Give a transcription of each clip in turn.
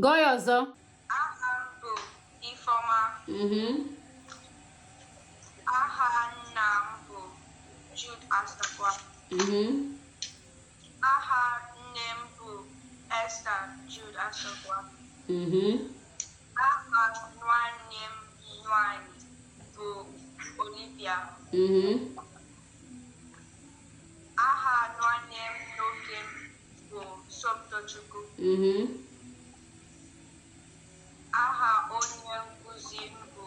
Gụọ ya ọzọ. Aha m bụ Ifeọma. Aha nna m bụ Jude Asakwa. Aha nne m bụ Esther Jude Asakwa. Aha nwanne m nwanyị bụ Olivia. Aha nwanne m nwoke bụ Somtochukwu. Aha onye nkụzi m bụ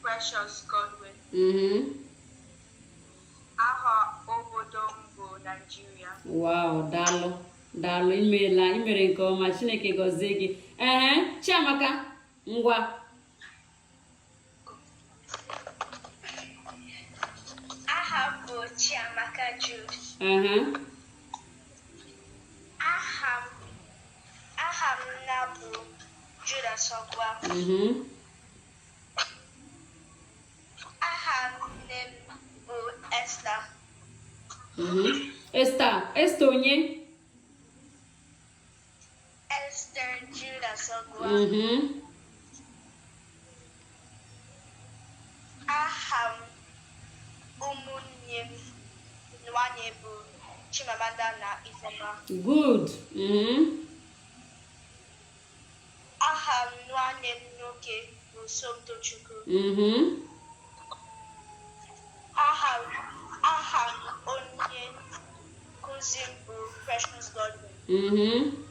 Precious Godwin. Aha obodo m bụ Nigeria. Wow, daalụ imeela, imere nke ọma, Chineke gọzie gị. Chiamaka, ngwa. Aha m bụ Chiamaka Jude. Aha m nna bụ Jude Asokwa. Aha nne m bụ Esther. Esther onye? Esther Jude Asokwa. Aha m ụmụnne m nwanyị bụ Chimamanda na Ifeọma. Good. Aha m nwanne m nwoke bụ Somtochukwu. Aha m onye nkụzi m bụ Precious Godwin.